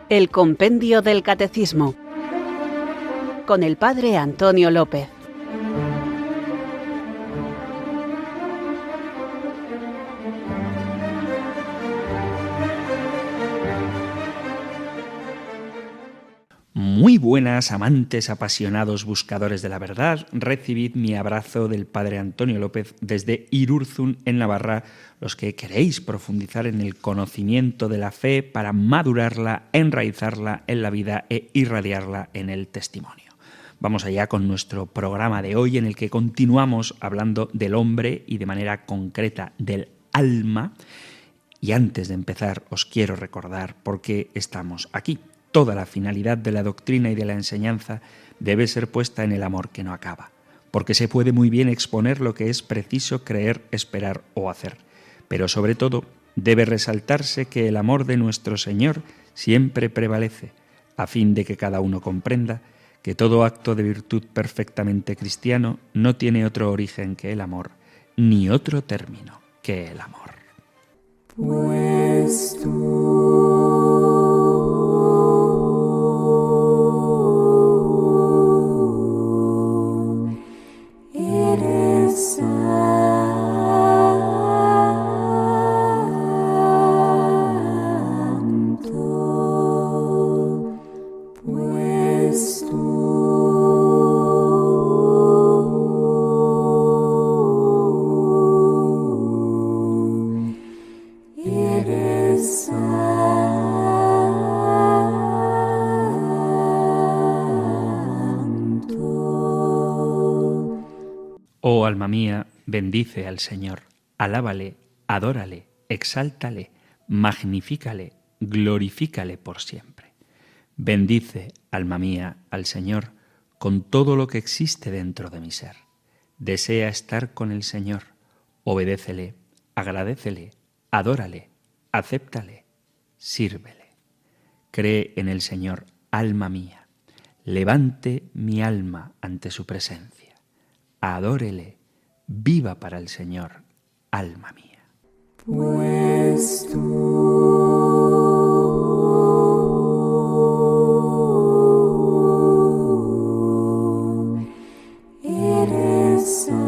El Compendio del Catecismo, con el Padre Antonio López. Muy buenas, amantes, apasionados, buscadores de la verdad. Recibid mi abrazo del Padre Antonio López desde Irurzun, en Navarra, los que queréis profundizar en el conocimiento de la fe para madurarla, enraizarla en la vida e irradiarla en el testimonio. Vamos allá con nuestro programa de hoy, en el que continuamos hablando del hombre y de manera concreta del alma. Y antes de empezar, os quiero recordar por qué estamos aquí. Toda la finalidad de la doctrina y de la enseñanza debe ser puesta en el amor que no acaba, porque se puede muy bien exponer lo que es preciso creer, esperar o hacer, pero sobre todo debe resaltarse que el amor de nuestro Señor siempre prevalece, a fin de que cada uno comprenda que todo acto de virtud perfectamente cristiano no tiene otro origen que el amor, ni otro término que el amor. Pues tú eres santo, pues tú eres santo. Oh alma mía, bendice al Señor, alábale, adórale, exáltale, magnifícale, glorifícale por siempre. Bendice, alma mía, al Señor con todo lo que existe dentro de mi ser. Desea estar con el Señor, obedécele, agradécele, adórale, acéptale, sírvele. Cree en el Señor, alma mía. Levante mi alma ante su presencia. Adórele, viva para el Señor, alma mía. Pues tú eres santo,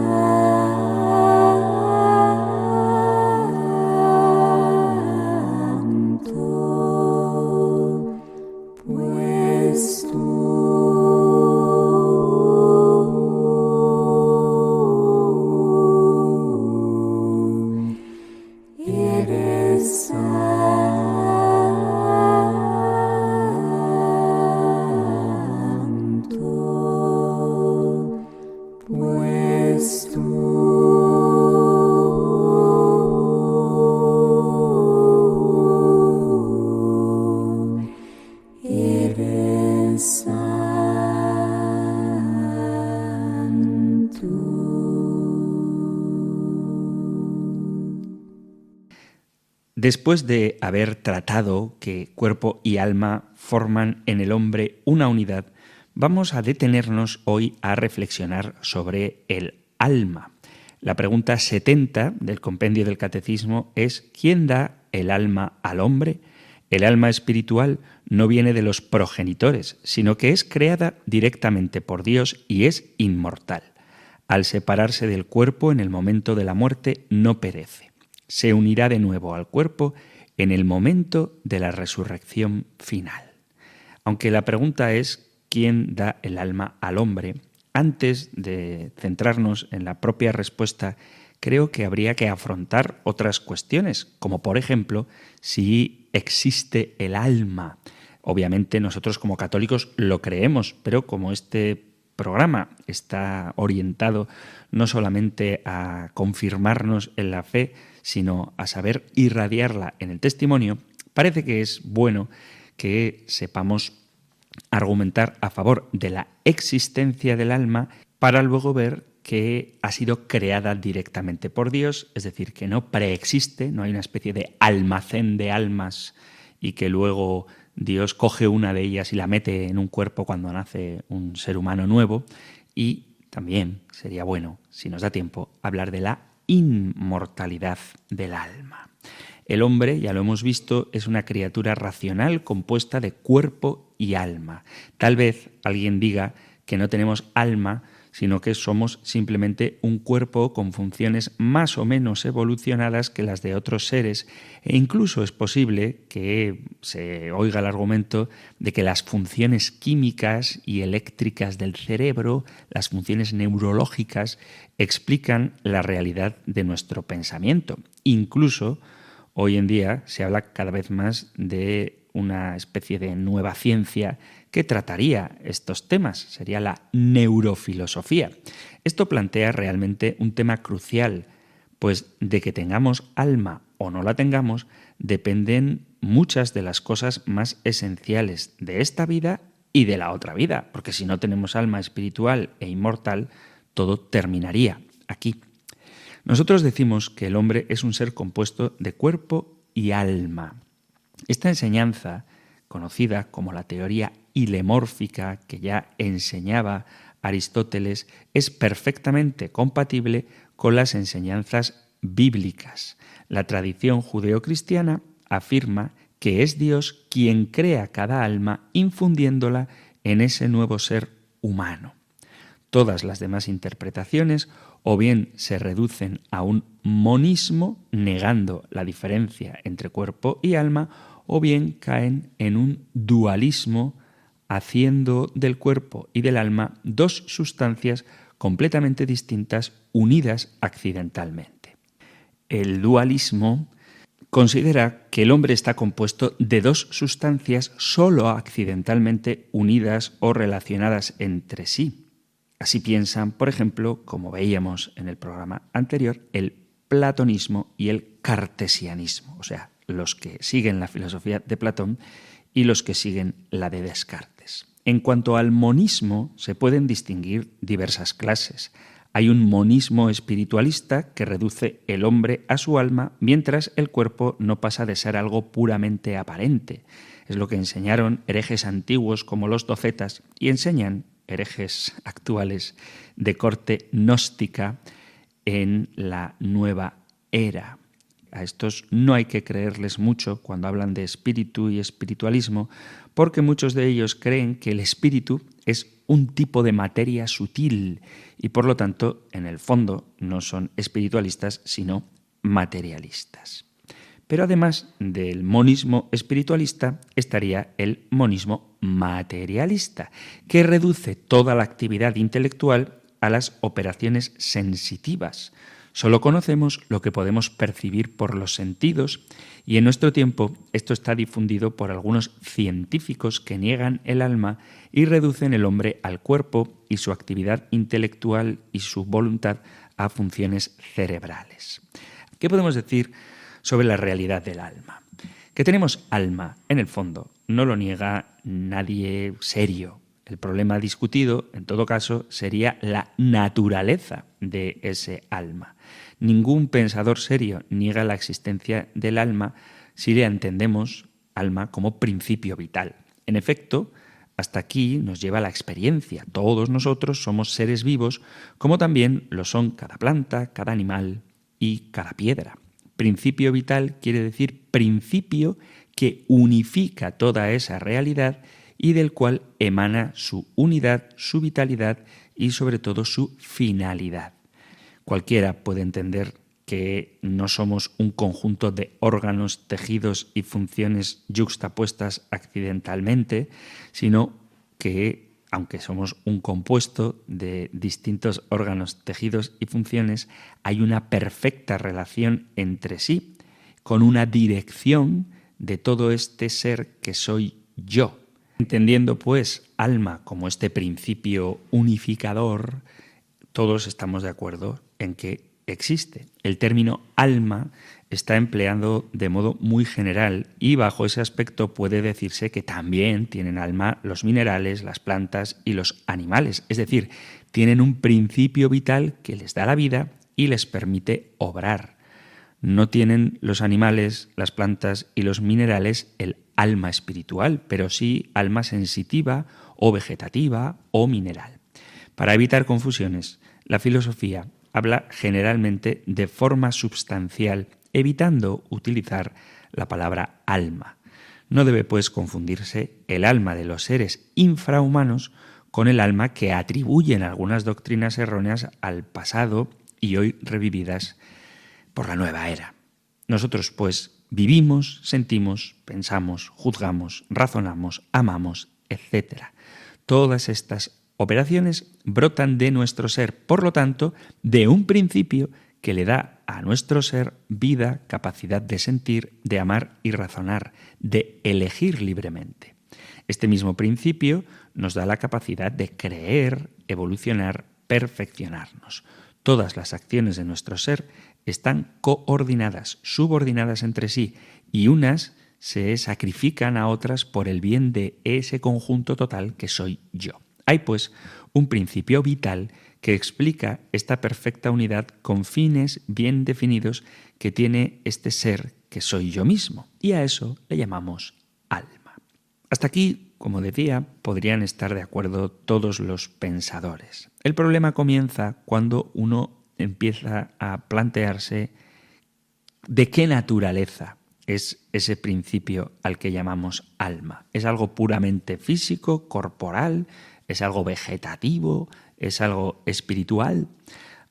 pues tú eres santo, pues tú eres santo. Después de haber tratado que cuerpo y alma forman en el hombre una unidad, vamos a detenernos hoy a reflexionar sobre el alma. La pregunta 70 del Compendio del Catecismo es: ¿quién da el alma al hombre? El alma espiritual no viene de los progenitores, sino que es creada directamente por Dios y es inmortal. Al separarse del cuerpo en el momento de la muerte, no perece. Se unirá de nuevo al cuerpo en el momento de la resurrección final. Aunque la pregunta es ¿quién da el alma al hombre? Antes de centrarnos en la propia respuesta, creo que habría que afrontar otras cuestiones, como por ejemplo, si existe el alma. Obviamente nosotros como católicos lo creemos, pero como este programa está orientado no solamente a confirmarnos en la fe, sino a saber irradiarla en el testimonio, parece que es bueno que sepamos argumentar a favor de la existencia del alma para luego ver que ha sido creada directamente por Dios, es decir, que no preexiste, no hay una especie de almacén de almas y que luego Dios coge una de ellas y la mete en un cuerpo cuando nace un ser humano nuevo. Y también sería bueno, si nos da tiempo, hablar de la inmortalidad del alma. El hombre, ya lo hemos visto, es una criatura racional compuesta de cuerpo y alma. Tal vez alguien diga que no tenemos alma, sino que somos simplemente un cuerpo con funciones más o menos evolucionadas que las de otros seres, e incluso es posible que se oiga el argumento de que las funciones químicas y eléctricas del cerebro, las funciones neurológicas, explican la realidad de nuestro pensamiento. Incluso hoy en día se habla cada vez más de una especie de nueva ciencia que trataría estos temas. Sería la neurofilosofía. Esto plantea realmente un tema crucial, pues de que tengamos alma o no la tengamos dependen muchas de las cosas más esenciales de esta vida y de la otra vida, porque si no tenemos alma espiritual e inmortal, todo terminaría aquí. Nosotros decimos que el hombre es un ser compuesto de cuerpo y alma. Esta enseñanza, conocida como la teoría hilemórfica que ya enseñaba Aristóteles, es perfectamente compatible con las enseñanzas bíblicas. La tradición judeocristiana afirma que es Dios quien crea cada alma infundiéndola en ese nuevo ser humano. Todas las demás interpretaciones o bien se reducen a un monismo, negando la diferencia entre cuerpo y alma, o bien caen en un dualismo, haciendo del cuerpo y del alma dos sustancias completamente distintas, unidas accidentalmente. El dualismo considera que el hombre está compuesto de dos sustancias solo accidentalmente unidas o relacionadas entre sí. Así piensan, por ejemplo, como veíamos en el programa anterior, el platonismo y el cartesianismo, o sea, los que siguen la filosofía de Platón y los que siguen la de Descartes. En cuanto al monismo, se pueden distinguir diversas clases. Hay un monismo espiritualista que reduce el hombre a su alma, mientras el cuerpo no pasa de ser algo puramente aparente. Es lo que enseñaron herejes antiguos como los docetas y enseñan herejes actuales de corte gnóstica en la nueva era. A estos no hay que creerles mucho cuando hablan de espíritu y espiritualismo, porque muchos de ellos creen que el espíritu es un tipo de materia sutil y por lo tanto, en el fondo, no son espiritualistas, sino materialistas. Pero además del monismo espiritualista estaría el monismo materialista, que reduce toda la actividad intelectual a las operaciones sensitivas. Solo conocemos lo que podemos percibir por los sentidos y en nuestro tiempo esto está difundido por algunos científicos que niegan el alma y reducen el hombre al cuerpo y su actividad intelectual y su voluntad a funciones cerebrales. ¿Qué podemos decir sobre la realidad del alma? Que tenemos alma, en el fondo, no lo niega nadie serio. El problema discutido, en todo caso, sería la naturaleza de ese alma. Ningún pensador serio niega la existencia del alma si le entendemos alma como principio vital. En efecto, hasta aquí nos lleva la experiencia. Todos nosotros somos seres vivos, como también lo son cada planta, cada animal y cada piedra. Principio vital quiere decir principio que unifica toda esa realidad y del cual emana su unidad, su vitalidad y sobre todo su finalidad. Cualquiera puede entender que no somos un conjunto de órganos, tejidos y funciones yuxtapuestas accidentalmente, sino que, aunque somos un compuesto de distintos órganos, tejidos y funciones, hay una perfecta relación entre sí, con una dirección de todo este ser que soy yo. Entendiendo, pues, alma como este principio unificador, todos estamos de acuerdo en que existe. El término alma está empleado de modo muy general y bajo ese aspecto puede decirse que también tienen alma los minerales, las plantas y los animales. Es decir, tienen un principio vital que les da la vida y les permite obrar. No tienen los animales, las plantas y los minerales el alma espiritual, pero sí alma sensitiva o vegetativa o mineral. Para evitar confusiones, la filosofía habla generalmente de forma substancial evitando utilizar la palabra alma. No debe, pues, confundirse el alma de los seres infrahumanos con el alma que atribuyen algunas doctrinas erróneas al pasado y hoy revividas por la nueva era. Nosotros, pues, vivimos, sentimos, pensamos, juzgamos, razonamos, amamos, etc. Todas estas operaciones brotan de nuestro ser, por lo tanto, de un principio que le da a nuestro ser vida, capacidad de sentir, de amar y razonar, de elegir libremente. Este mismo principio nos da la capacidad de creer, evolucionar, perfeccionarnos. Todas las acciones de nuestro ser están coordinadas, subordinadas entre sí, y unas se sacrifican a otras por el bien de ese conjunto total que soy yo. Hay, pues, un principio vital que explica esta perfecta unidad con fines bien definidos que tiene este ser que soy yo mismo, y a eso le llamamos alma. Hasta aquí, como decía, podrían estar de acuerdo todos los pensadores. El problema comienza cuando uno empieza a plantearse de qué naturaleza es ese principio al que llamamos alma. ¿Es algo puramente físico, corporal? ¿Es algo vegetativo? ¿Es algo espiritual?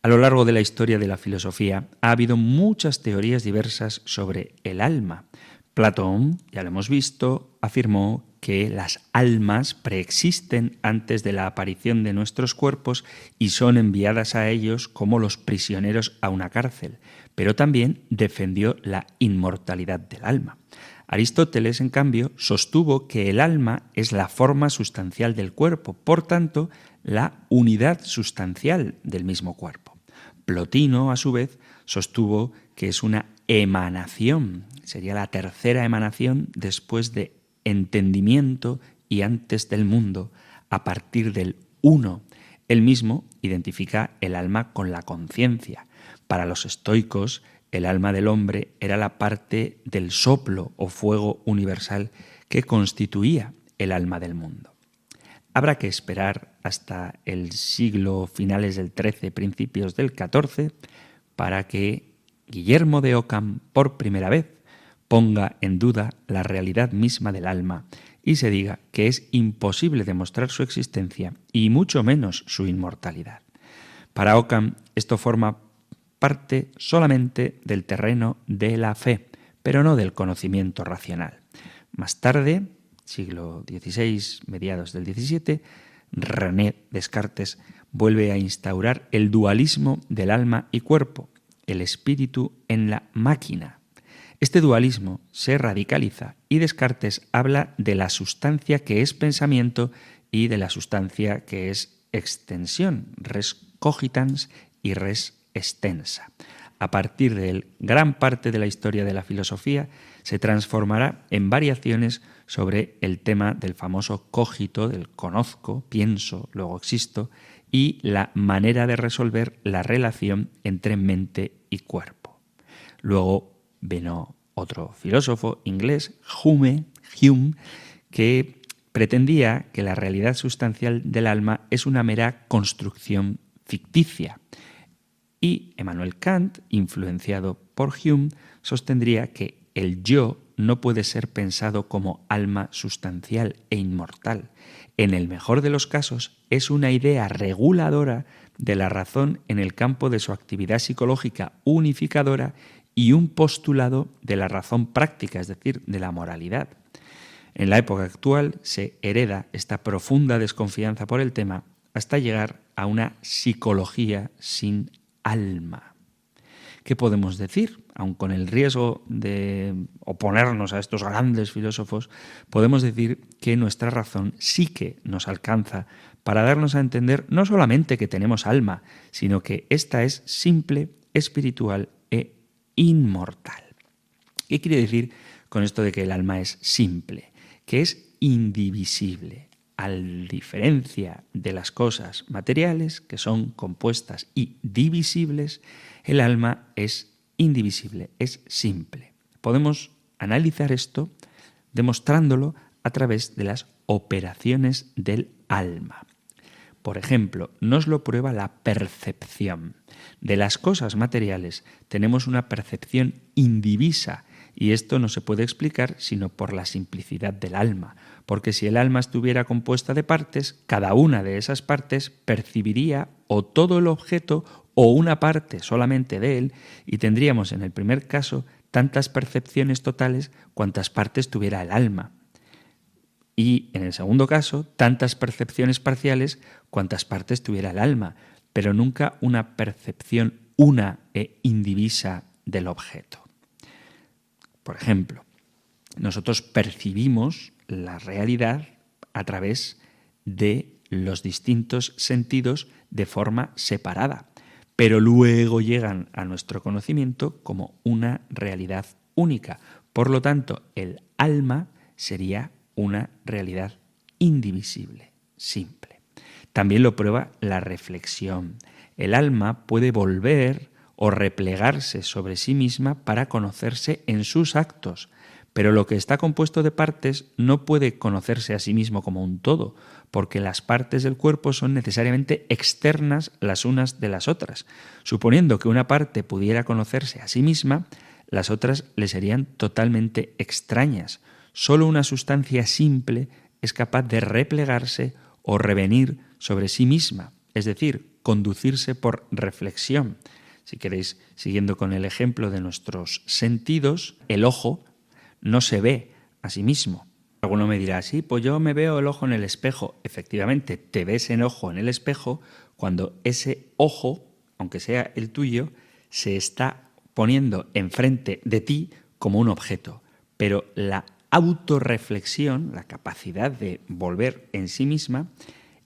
A lo largo de la historia de la filosofía ha habido muchas teorías diversas sobre el alma. Platón, ya lo hemos visto, afirmó que las almas preexisten antes de la aparición de nuestros cuerpos y son enviadas a ellos como los prisioneros a una cárcel, pero también defendió la inmortalidad del alma. Aristóteles, en cambio, sostuvo que el alma es la forma sustancial del cuerpo, por tanto, la unidad sustancial del mismo cuerpo. Plotino, a su vez, sostuvo que es una emanación, sería la tercera emanación después de entendimiento y antes del mundo, a partir del uno. Él mismo identifica el alma con la conciencia. Para los estoicos, el alma del hombre era la parte del soplo o fuego universal que constituía el alma del mundo. Habrá que esperar hasta el siglo finales del XIII, principios del XIV, para que Guillermo de Ockham, por primera vez, ponga en duda la realidad misma del alma y se diga que es imposible demostrar su existencia y mucho menos su inmortalidad. Para Ockham, esto forma parte solamente del terreno de la fe, pero no del conocimiento racional. Más tarde, siglo XVI, mediados del XVII, René Descartes vuelve a instaurar el dualismo del alma y cuerpo, el espíritu en la máquina. Este dualismo se radicaliza y Descartes habla de la sustancia que es pensamiento y de la sustancia que es extensión, res cogitans y res extensa. A partir de él, gran parte de la historia de la filosofía se transformará en variaciones sobre el tema del famoso cogito, del conozco, pienso, luego existo, y la manera de resolver la relación entre mente y cuerpo. Luego vino otro filósofo inglés, Hume, que pretendía que la realidad sustancial del alma es una mera construcción ficticia. Y Emmanuel Kant, influenciado por Hume, sostendría que el yo no puede ser pensado como alma sustancial e inmortal. En el mejor de los casos, es una idea reguladora de la razón en el campo de su actividad psicológica unificadora y un postulado de la razón práctica, es decir, de la moralidad. En la época actual se hereda esta profunda desconfianza por el tema hasta llegar a una psicología sin alma. ¿Qué podemos decir? Aun con el riesgo de oponernos a estos grandes filósofos, podemos decir que nuestra razón sí que nos alcanza para darnos a entender no solamente que tenemos alma, sino que ésta es simple, espiritual e inmortal. ¿Qué quiere decir con esto de que el alma es simple? Que es indivisible. A diferencia de las cosas materiales, que son compuestas y divisibles, el alma es indivisible, es simple. Podemos analizar esto demostrándolo a través de las operaciones del alma. Por ejemplo, nos lo prueba la percepción. De las cosas materiales tenemos una percepción indivisa, y esto no se puede explicar sino por la simplicidad del alma, porque si el alma estuviera compuesta de partes, cada una de esas partes percibiría o todo el objeto o una parte solamente de él, y tendríamos en el primer caso tantas percepciones totales cuantas partes tuviera el alma. Y en el segundo caso, tantas percepciones parciales cuantas partes tuviera el alma, pero nunca una percepción una e indivisa del objeto. Por ejemplo, nosotros percibimos la realidad a través de los distintos sentidos de forma separada, pero luego llegan a nuestro conocimiento como una realidad única. Por lo tanto, el alma sería una realidad indivisible, simple. También lo prueba la reflexión. El alma puede volver o replegarse sobre sí misma para conocerse en sus actos, pero lo que está compuesto de partes no puede conocerse a sí mismo como un todo, porque las partes del cuerpo son necesariamente externas las unas de las otras. Suponiendo que una parte pudiera conocerse a sí misma, las otras le serían totalmente extrañas. Solo una sustancia simple es capaz de replegarse o revenir sobre sí misma, es decir, conducirse por reflexión. Si queréis, siguiendo con el ejemplo de nuestros sentidos, el ojo no se ve a sí mismo. Alguno me dirá, sí, pues yo me veo el ojo en el espejo. Efectivamente, te ves en ojo en el espejo cuando ese ojo, aunque sea el tuyo, se está poniendo enfrente de ti como un objeto. Pero la autorreflexión, la capacidad de volver en sí misma,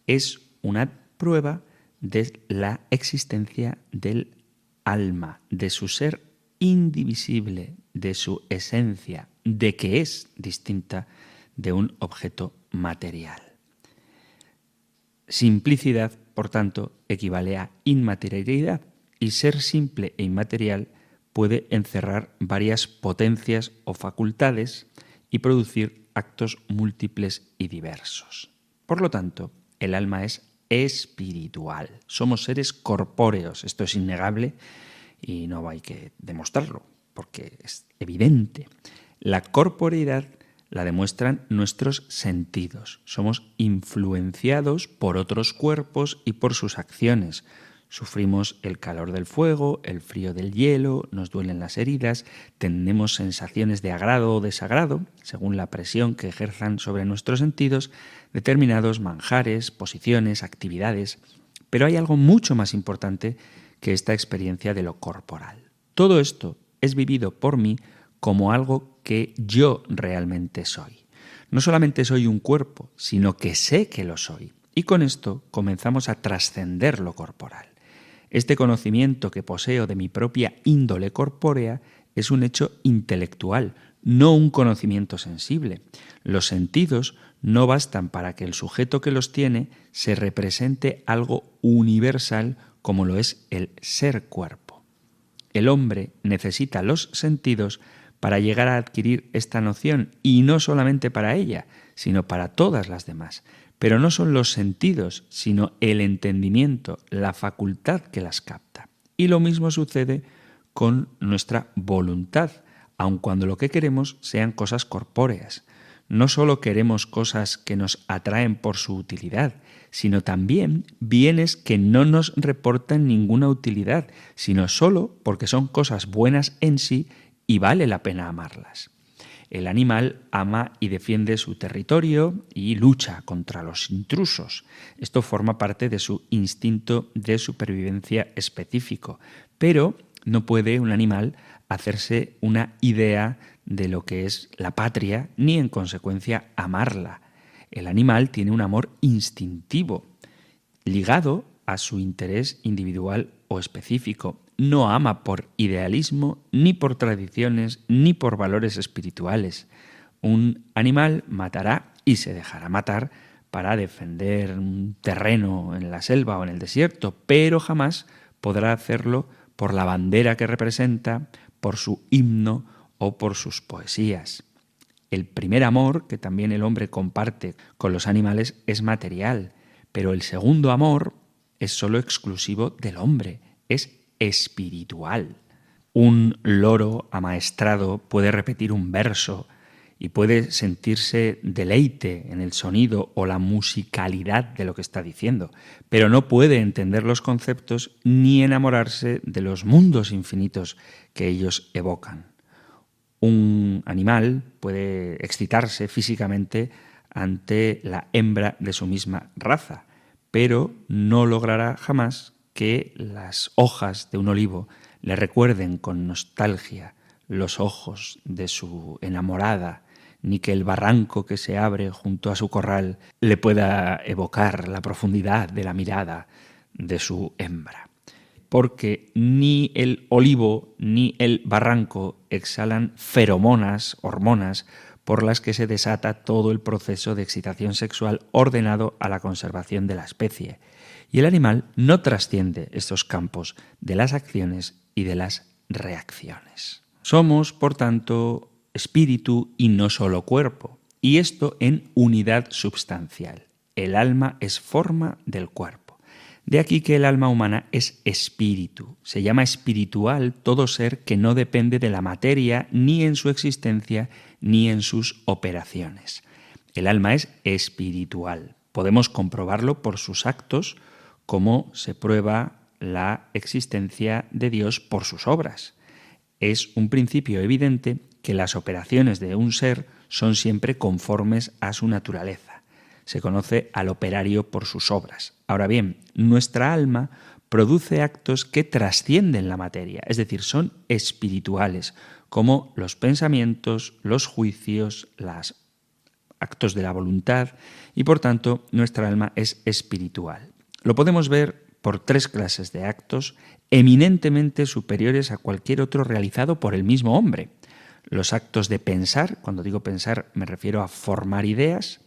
es una prueba de la existencia del alma, de su ser indivisible, de su esencia, de que es distinta de un objeto material. Simplicidad, por tanto, equivale a inmaterialidad, y ser simple e inmaterial puede encerrar varias potencias o facultades y producir actos múltiples y diversos. Por lo tanto, el alma es espiritual. Somos seres corpóreos, esto es innegable y no hay que demostrarlo, porque es evidente. La corporeidad la demuestran nuestros sentidos. Somos influenciados por otros cuerpos y por sus acciones. Sufrimos el calor del fuego, el frío del hielo, nos duelen las heridas, tenemos sensaciones de agrado o desagrado, según la presión que ejerzan sobre nuestros sentidos, determinados manjares, posiciones, actividades. Pero hay algo mucho más importante que esta experiencia de lo corporal. Todo esto es vivido por mí como algo que yo realmente soy. No solamente soy un cuerpo, sino que sé que lo soy. Y con esto comenzamos a trascender lo corporal. Este conocimiento que poseo de mi propia índole corpórea es un hecho intelectual, no un conocimiento sensible. Los sentidos no bastan para que el sujeto que los tiene se represente algo universal como lo es el ser cuerpo. El hombre necesita los sentidos para llegar a adquirir esta noción, y no solamente para ella, sino para todas las demás. Pero no son los sentidos, sino el entendimiento, la facultad que las capta. Y lo mismo sucede con nuestra voluntad, aun cuando lo que queremos sean cosas corpóreas. No solo queremos cosas que nos atraen por su utilidad, sino también bienes que no nos reportan ninguna utilidad, sino solo porque son cosas buenas en sí y vale la pena amarlas. El animal ama y defiende su territorio y lucha contra los intrusos. Esto forma parte de su instinto de supervivencia específico, pero no puede un animal hacerse una idea de lo que es la patria, ni en consecuencia amarla. El animal tiene un amor instintivo, ligado a su interés individual o específico. No ama por idealismo, ni por tradiciones, ni por valores espirituales. Un animal matará y se dejará matar para defender un terreno en la selva o en el desierto, pero jamás podrá hacerlo por la bandera que representa, por su himno o por sus poesías. El primer amor que también el hombre comparte con los animales es material, Pero el segundo amor es solo exclusivo del hombre, es espiritual. Un loro amaestrado puede repetir un verso y puede sentirse deleite en el sonido o la musicalidad de lo que está diciendo, pero no puede entender los conceptos ni enamorarse de los mundos infinitos que ellos evocan. Un animal puede excitarse físicamente ante la hembra de su misma raza, pero no logrará jamás que las hojas de un olivo le recuerden con nostalgia los ojos de su enamorada, ni que el barranco que se abre junto a su corral le pueda evocar la profundidad de la mirada de su hembra. Porque ni el olivo ni el barranco exhalan feromonas, hormonas, por las que se desata todo el proceso de excitación sexual ordenado a la conservación de la especie. Y el animal no trasciende estos campos de las acciones y de las reacciones. Somos, por tanto, espíritu y no solo cuerpo, y esto en unidad substancial. El alma es forma del cuerpo. De aquí que el alma humana es espíritu. Se llama espiritual todo ser que no depende de la materia ni en su existencia ni en sus operaciones. El alma es espiritual. Podemos comprobarlo por sus actos, como se prueba la existencia de Dios por sus obras. Es un principio evidente que las operaciones de un ser son siempre conformes a su naturaleza. Se conoce al operario por sus obras. Ahora bien, nuestra alma produce actos que trascienden la materia, es decir, son espirituales, como los pensamientos, los juicios, los actos de la voluntad, y por tanto nuestra alma es espiritual. Lo podemos ver por 3 clases de actos eminentemente superiores a cualquier otro realizado por el mismo hombre. Los actos de pensar, cuando digo pensar me refiero a formar ideas,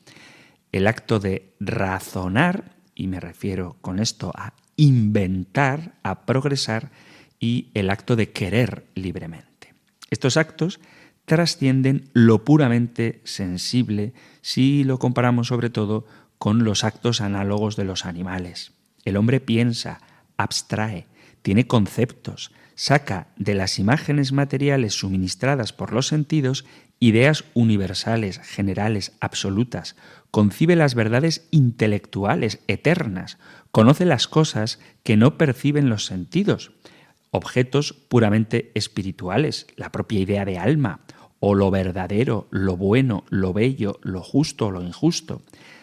el acto de razonar, y me refiero con esto a inventar, a progresar, y el acto de querer libremente. Estos actos trascienden lo puramente sensible si lo comparamos sobre todo con los actos análogos de los animales. El hombre piensa, abstrae, tiene conceptos, saca de las imágenes materiales suministradas por los sentidos ideas universales, generales, absolutas, concibe las verdades intelectuales, eternas, conoce las cosas que no perciben los sentidos, objetos puramente espirituales, la propia idea de alma, o lo verdadero, lo bueno, lo bello, lo justo o lo injusto.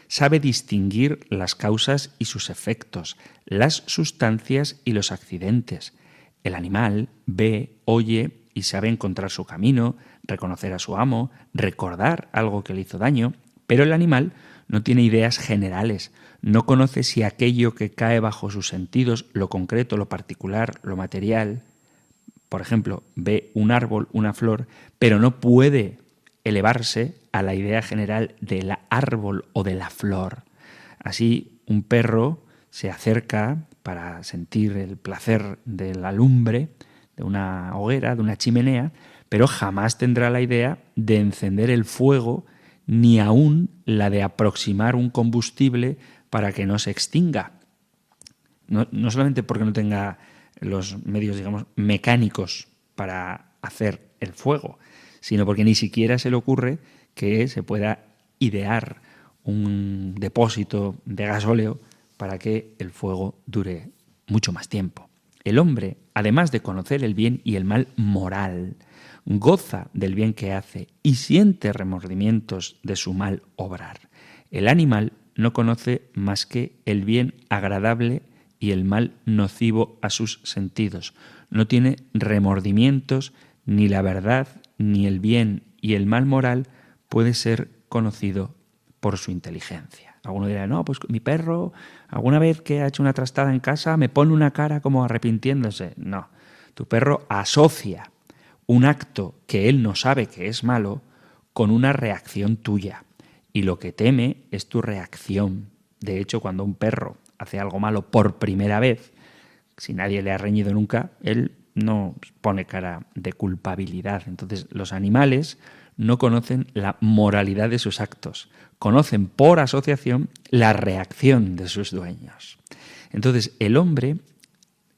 Sabe distinguir las causas y sus efectos, las sustancias y los accidentes. El animal ve, oye y sabe encontrar su camino, reconocer a su amo, recordar algo que le hizo daño, pero el animal no tiene ideas generales, no conoce si aquello que cae bajo sus sentidos, lo concreto, lo particular, lo material, por ejemplo, ve un árbol, una flor, pero no puede elevarse a la idea general del árbol o de la flor. Así, un perro se acerca para sentir el placer de la lumbre, de una hoguera, de una chimenea, pero jamás tendrá la idea de encender el fuego, ni aún la de aproximar un combustible para que no se extinga. No solamente porque no tenga los medios, digamos, mecánicos para hacer el fuego, sino porque ni siquiera se le ocurre que se pueda idear un depósito de gasóleo para que el fuego dure mucho más tiempo. El hombre, además de conocer el bien y el mal moral, goza del bien que hace y siente remordimientos de su mal obrar. El animal no conoce más que el bien agradable y el mal nocivo a sus sentidos. No tiene remordimientos, ni la verdad, ni el bien y el mal moral puede ser conocido por su inteligencia. Alguno dirá, no, pues mi perro alguna vez que ha hecho una trastada en casa me pone una cara como arrepintiéndose. No, tu perro asocia un acto que él no sabe que es malo con una reacción tuya. Y lo que teme es tu reacción. De hecho, cuando un perro hace algo malo por primera vez, si nadie le ha reñido nunca, él no pone cara de culpabilidad. Entonces, los animales no conocen la moralidad de sus actos, conocen por asociación la reacción de sus dueños. Entonces, el hombre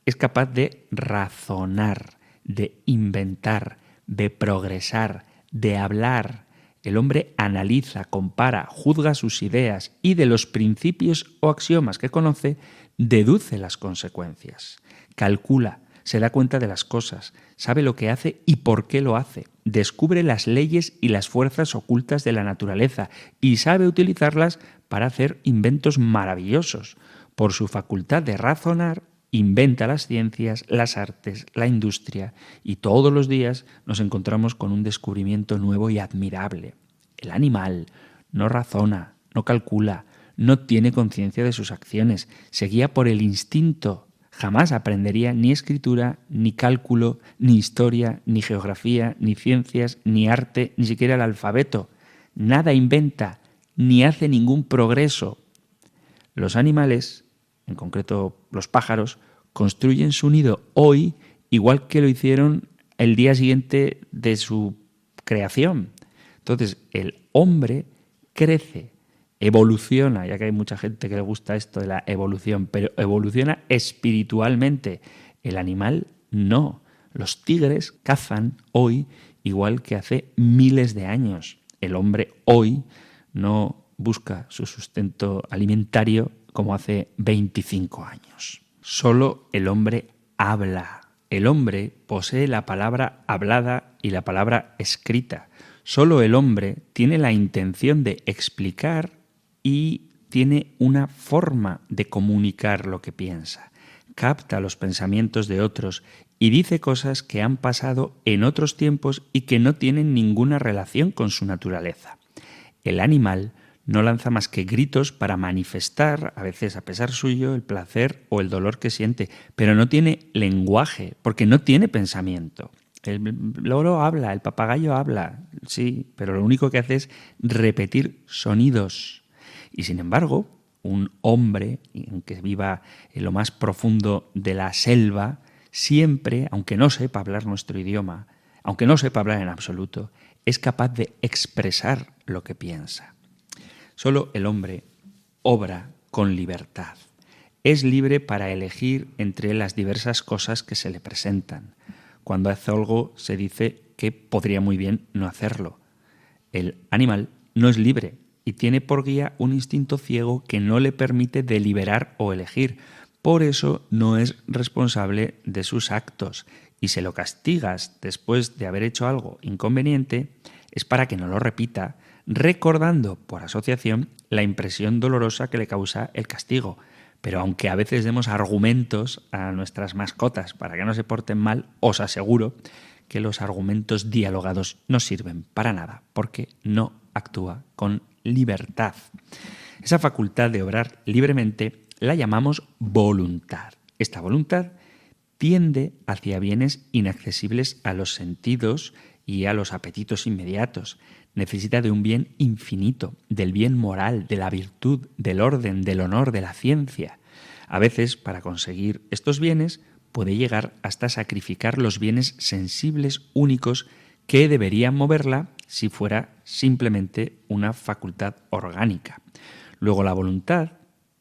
es capaz de razonar, de inventar, de progresar, de hablar. El hombre analiza, compara, juzga sus ideas y de los principios o axiomas que conoce, deduce las consecuencias, calcula, se da cuenta de las cosas, sabe lo que hace y por qué lo hace, descubre las leyes y las fuerzas ocultas de la naturaleza y sabe utilizarlas para hacer inventos maravillosos. Por su facultad de razonar, inventa las ciencias, las artes, la industria y todos los días nos encontramos con un descubrimiento nuevo y admirable. El animal no razona, no calcula, no tiene conciencia de sus acciones, se guía por el instinto. Jamás aprendería ni escritura, ni cálculo, ni historia, ni geografía, ni ciencias, ni arte, ni siquiera el alfabeto. Nada inventa, ni hace ningún progreso. Los animales, en concreto los pájaros, construyen su nido hoy igual que lo hicieron el día siguiente de su creación. Entonces, el hombre crece, evoluciona, ya que hay mucha gente que le gusta esto de la evolución, pero evoluciona espiritualmente. El animal no. Los tigres cazan hoy igual que hace miles de años. El hombre hoy no busca su sustento alimentario como hace 25 años. Solo el hombre habla. El hombre posee la palabra hablada y la palabra escrita. Solo el hombre tiene la intención de explicar y tiene una forma de comunicar lo que piensa. Capta los pensamientos de otros y dice cosas que han pasado en otros tiempos y que no tienen ninguna relación con su naturaleza. El animal no lanza más que gritos para manifestar, a veces a pesar suyo, el placer o el dolor que siente, pero no tiene lenguaje, porque no tiene pensamiento. El loro habla, el papagayo habla, sí, pero lo único que hace es repetir sonidos. Y sin embargo, un hombre que viva en lo más profundo de la selva, siempre, aunque no sepa hablar nuestro idioma, aunque no sepa hablar en absoluto, es capaz de expresar lo que piensa. Solo el hombre obra con libertad. Es libre para elegir entre las diversas cosas que se le presentan. Cuando hace algo se dice que podría muy bien no hacerlo. El animal no es libre y tiene por guía un instinto ciego que no le permite deliberar o elegir. Por eso no es responsable de sus actos. Y si lo castigas después de haber hecho algo inconveniente, es para que no lo repita, recordando por asociación la impresión dolorosa que le causa el castigo. Pero aunque a veces demos argumentos a nuestras mascotas para que no se porten mal, os aseguro que los argumentos dialogados no sirven para nada, porque no actúa con libertad. Esa facultad de obrar libremente la llamamos voluntad. Esta voluntad tiende hacia bienes inaccesibles a los sentidos y a los apetitos inmediatos. Necesita de un bien infinito, del bien moral, de la virtud, del orden, del honor, de la ciencia. A veces, para conseguir estos bienes, puede llegar hasta sacrificar los bienes sensibles únicos que deberían moverla si fuera simplemente una facultad orgánica. Luego, la voluntad,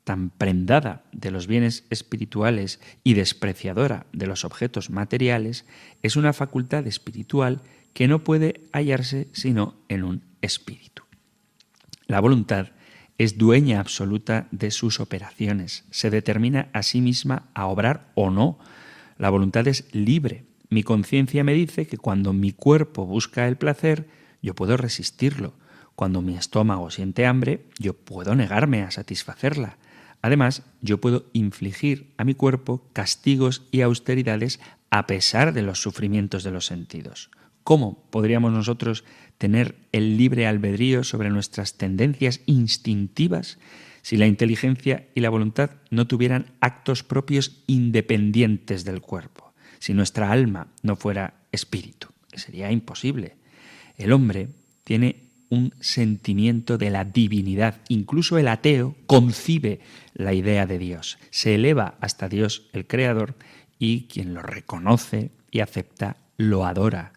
tan prendada de los bienes espirituales y despreciadora de los objetos materiales, es una facultad espiritual que no puede hallarse sino en un espíritu. La voluntad es dueña absoluta de sus operaciones, se determina a sí misma a obrar o no. La voluntad es libre. Mi conciencia me dice que cuando mi cuerpo busca el placer, yo puedo resistirlo. Cuando mi estómago siente hambre, yo puedo negarme a satisfacerla. Además, yo puedo infligir a mi cuerpo castigos y austeridades a pesar de los sufrimientos de los sentidos. ¿Cómo podríamos nosotros tener el libre albedrío sobre nuestras tendencias instintivas si la inteligencia y la voluntad no tuvieran actos propios independientes del cuerpo? Si nuestra alma no fuera espíritu, sería imposible. El hombre tiene un sentimiento de la divinidad. Incluso el ateo concibe la idea de Dios. Se eleva hasta Dios, el Creador, y quien lo reconoce y acepta, lo adora.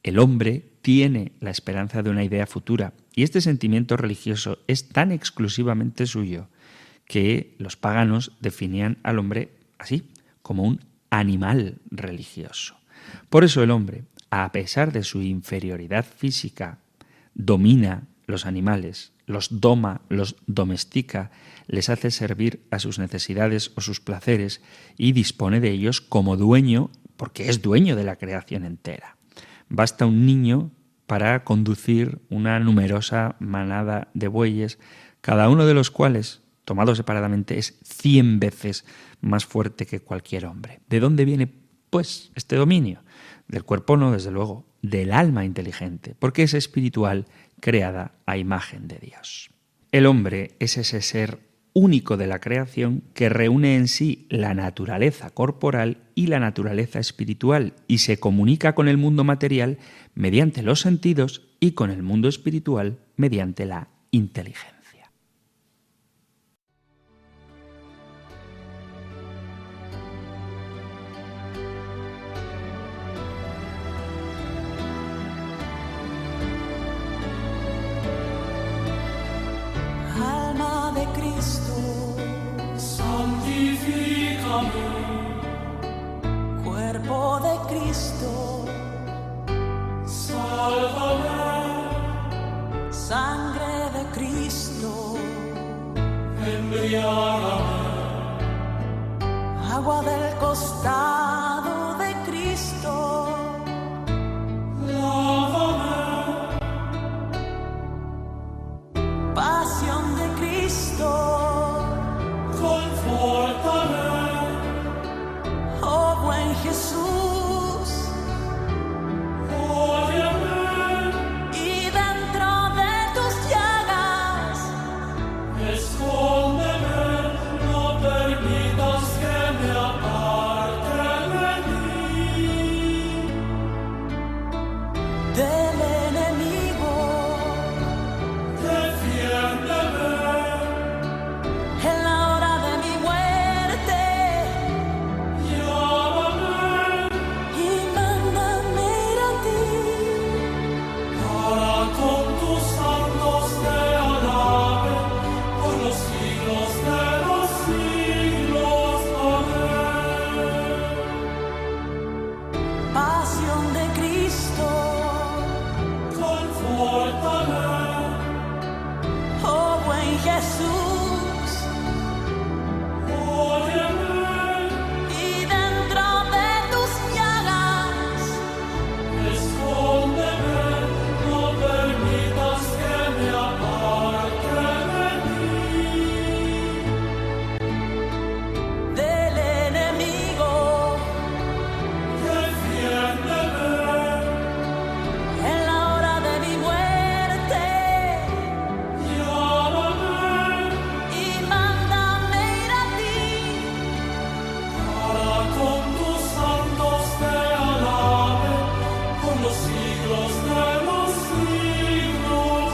El hombre tiene la esperanza de una idea futura. Y este sentimiento religioso es tan exclusivamente suyo que los paganos definían al hombre así, como un animal religioso. Por eso el hombre, a pesar de su inferioridad física, domina los animales, los doma, los domestica, les hace servir a sus necesidades o sus placeres y dispone de ellos como dueño, porque es dueño de la creación entera. Basta un niño para conducir una numerosa manada de bueyes, cada uno de los cuales, tomado separadamente, es 100 veces más fuerte que cualquier hombre. ¿De dónde viene, pues, este dominio? Del cuerpo no, desde luego, del alma inteligente, porque es espiritual, creada a imagen de Dios. El hombre es ese ser único de la creación que reúne en sí la naturaleza corporal y la naturaleza espiritual y se comunica con el mundo material mediante los sentidos y con el mundo espiritual mediante la inteligencia. Alma de Cristo, santifícame. Cuerpo de Cristo, sálvame. Sangre de Cristo, embriágame. Agua del costado de Cristo, lávame. Pasión de Cristo, confórtame. Oh buen Jesús, óyeme. Y dentro de tus llagas, escóndeme. No permitas que me aparte de ti, del enemigo. Defiéndeme en la hora de mi muerte. Llámame y mándame ir a ti, para con tus santos te alabe por los siglos de los siglos. Amén. Pasión de Cristo, confórtame. Oh buen Jesús, óyeme. Y dentro de tus llagas, escóndeme. No permitas que me aparte de ti, del enemigo. Defiéndeme en la hora de mi muerte. Llámame y mándame ir a ti, para con tus santos te alabe por los siglos de los siglos.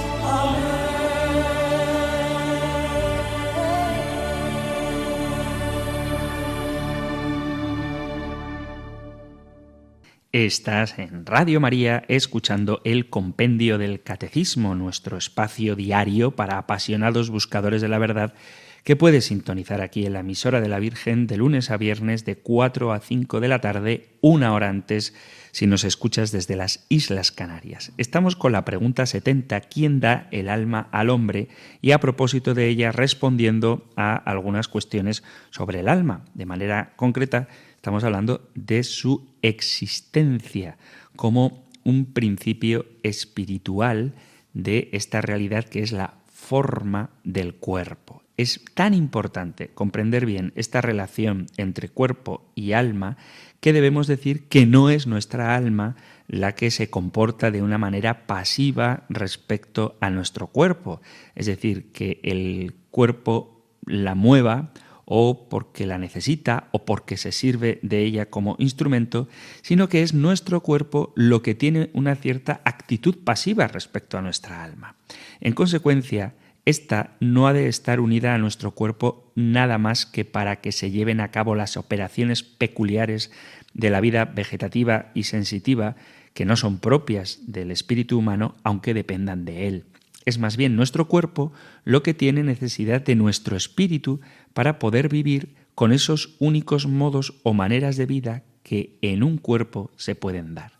Estás en Radio María escuchando el Compendio del Catecismo, nuestro espacio diario para apasionados buscadores de la verdad, que puedes sintonizar aquí en la emisora de la Virgen de lunes a viernes de 4 a 5 de la tarde, una hora antes si nos escuchas desde las Islas Canarias. Estamos con la pregunta 70, ¿quién da el alma al hombre? Y a propósito de ella respondiendo a algunas cuestiones sobre el alma. De manera concreta, estamos hablando de su existencia como un principio espiritual de esta realidad que es la forma del cuerpo. Es tan importante comprender bien esta relación entre cuerpo y alma que debemos decir que no es nuestra alma la que se comporta de una manera pasiva respecto a nuestro cuerpo. Es decir, que el cuerpo la mueva o porque la necesita o porque se sirve de ella como instrumento, sino que es nuestro cuerpo lo que tiene una cierta actitud pasiva respecto a nuestra alma. En consecuencia, esta no ha de estar unida a nuestro cuerpo nada más que para que se lleven a cabo las operaciones peculiares de la vida vegetativa y sensitiva que no son propias del espíritu humano, aunque dependan de él. Es más bien nuestro cuerpo lo que tiene necesidad de nuestro espíritu para poder vivir con esos únicos modos o maneras de vida que en un cuerpo se pueden dar.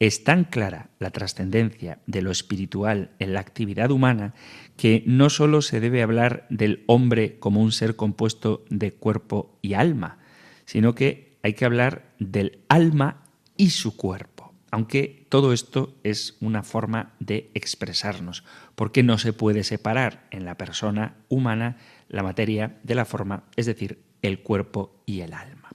Es tan clara la trascendencia de lo espiritual en la actividad humana que no solo se debe hablar del hombre como un ser compuesto de cuerpo y alma, sino que hay que hablar del alma y su cuerpo. Aunque todo esto es una forma de expresarnos, porque no se puede separar en la persona humana la materia de la forma, es decir, el cuerpo y el alma.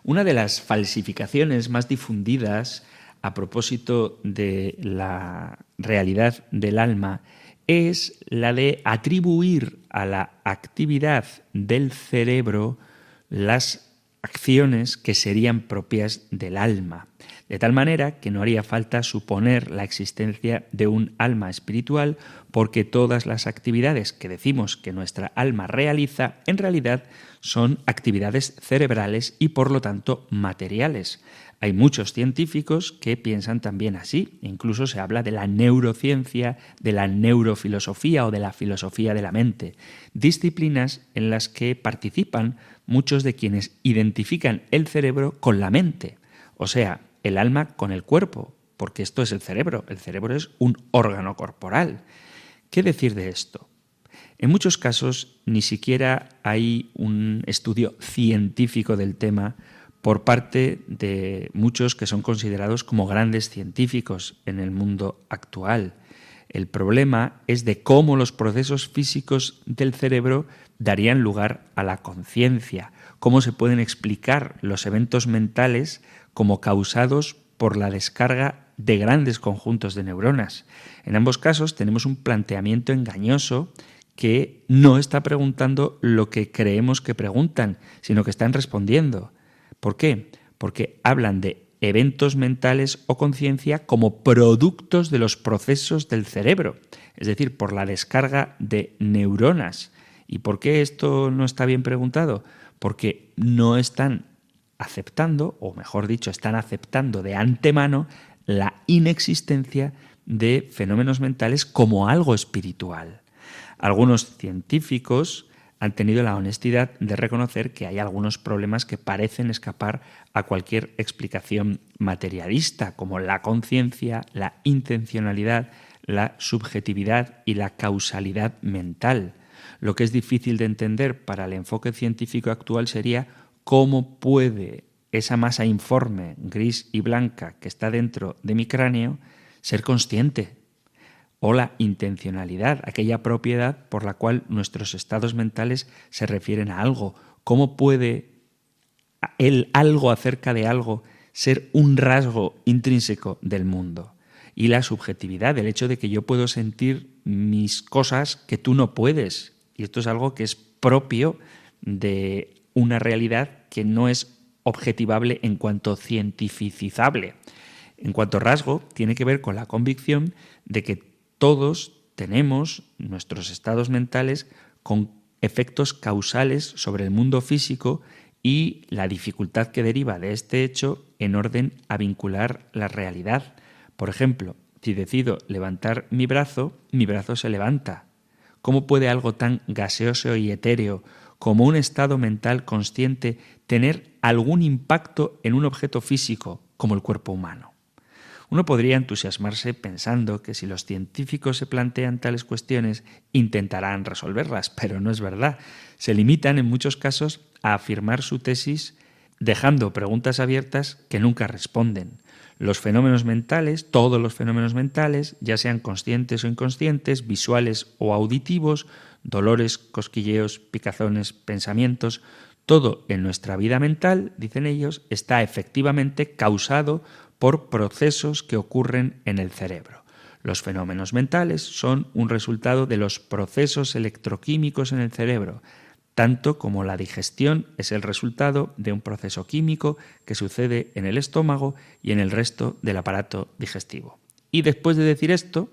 Una de las falsificaciones más difundidas a propósito de la realidad del alma es la de atribuir a la actividad del cerebro las acciones que serían propias del alma, de tal manera que no haría falta suponer la existencia de un alma espiritual, porque todas las actividades que decimos que nuestra alma realiza en realidad son actividades cerebrales y por lo tanto materiales. Hay muchos científicos que piensan también así, incluso se habla de la neurociencia, de la neurofilosofía o de la filosofía de la mente, disciplinas en las que participan muchos de quienes identifican el cerebro con la mente, o sea, el alma con el cuerpo, porque esto es el cerebro es un órgano corporal. ¿Qué decir de esto? En muchos casos ni siquiera hay un estudio científico del tema por parte de muchos que son considerados como grandes científicos en el mundo actual. El problema es de cómo los procesos físicos del cerebro darían lugar a la conciencia, cómo se pueden explicar los eventos mentales como causados por la descarga de grandes conjuntos de neuronas. En ambos casos tenemos un planteamiento engañoso que no está preguntando lo que creemos que preguntan, sino que están respondiendo. ¿Por qué? Porque hablan de eventos mentales o conciencia como productos de los procesos del cerebro, es decir, por la descarga de neuronas. ¿Y por qué esto no está bien preguntado? Porque no están aceptando, o mejor dicho, están aceptando de antemano la inexistencia de fenómenos mentales como algo espiritual. Algunos científicos han tenido la honestidad de reconocer que hay algunos problemas que parecen escapar a cualquier explicación materialista, como la conciencia, la intencionalidad, la subjetividad y la causalidad mental. Lo que es difícil de entender para el enfoque científico actual sería cómo puede esa masa informe, gris y blanca, que está dentro de mi cráneo, ser consciente. O la intencionalidad, aquella propiedad por la cual nuestros estados mentales se refieren a algo. ¿Cómo puede el algo acerca de algo ser un rasgo intrínseco del mundo? Y la subjetividad, el hecho de que yo puedo sentir mis cosas que tú no puedes. Y esto es algo que es propio de una realidad que no es objetivable en cuanto cientificizable. En cuanto rasgo, tiene que ver con la convicción de que todos tenemos nuestros estados mentales con efectos causales sobre el mundo físico y la dificultad que deriva de este hecho en orden a vincular la realidad. Por ejemplo, si decido levantar mi brazo se levanta. ¿Cómo puede algo tan gaseoso y etéreo como un estado mental consciente tener algún impacto en un objeto físico como el cuerpo humano? Uno podría entusiasmarse pensando que si los científicos se plantean tales cuestiones, intentarán resolverlas, pero no es verdad. Se limitan en muchos casos a afirmar su tesis dejando preguntas abiertas que nunca responden. Los fenómenos mentales, todos los fenómenos mentales, ya sean conscientes o inconscientes, visuales o auditivos, dolores, cosquilleos, picazones, pensamientos, todo en nuestra vida mental, dicen ellos, está efectivamente causado por procesos que ocurren en el cerebro. Los fenómenos mentales son un resultado de los procesos electroquímicos en el cerebro, tanto como la digestión es el resultado de un proceso químico que sucede en el estómago y en el resto del aparato digestivo. Y después de decir esto,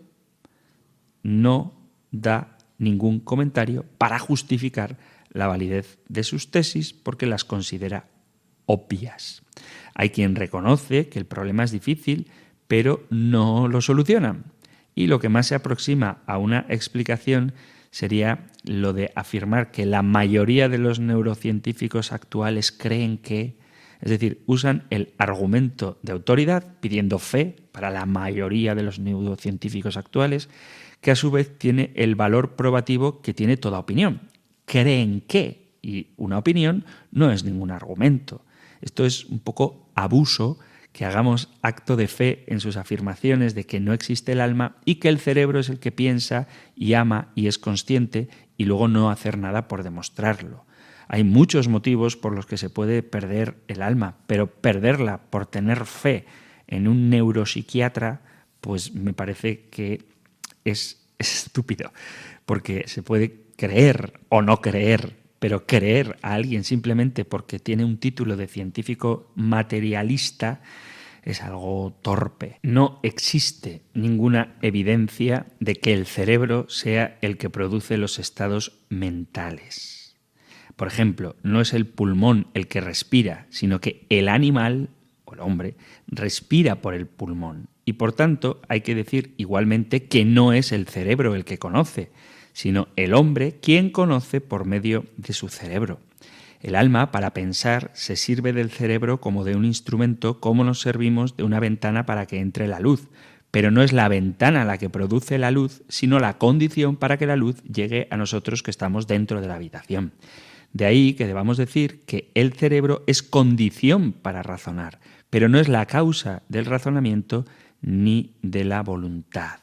no da ningún comentario para justificar la validez de sus tesis porque las considera obvias. Hay quien reconoce que el problema es difícil, pero no lo solucionan. Y lo que más se aproxima a una explicación sería lo de afirmar que la mayoría de los neurocientíficos actuales creen que, es decir, usan el argumento de autoridad pidiendo fe para la mayoría de los neurocientíficos actuales, que a su vez tiene el valor probativo que tiene toda opinión. Creen que, y una opinión no es ningún argumento. Esto es un poco abuso, que hagamos acto de fe en sus afirmaciones de que no existe el alma y que el cerebro es el que piensa y ama y es consciente y luego no hacer nada por demostrarlo. Hay muchos motivos por los que se puede perder el alma, pero perderla por tener fe en un neuropsiquiatra, pues me parece que es estúpido, porque se puede creer o no creer, pero creer a alguien simplemente porque tiene un título de científico materialista es algo torpe. No existe ninguna evidencia de que el cerebro sea el que produce los estados mentales. Por ejemplo, no es el pulmón el que respira, sino que el animal, o el hombre, respira por el pulmón. Y por tanto, hay que decir igualmente que no es el cerebro el que conoce, sino el hombre quien conoce por medio de su cerebro. El alma, para pensar, se sirve del cerebro como de un instrumento, como nos servimos de una ventana para que entre la luz. Pero no es la ventana la que produce la luz, sino la condición para que la luz llegue a nosotros que estamos dentro de la habitación. De ahí que debamos decir que el cerebro es condición para razonar, pero no es la causa del razonamiento ni de la voluntad.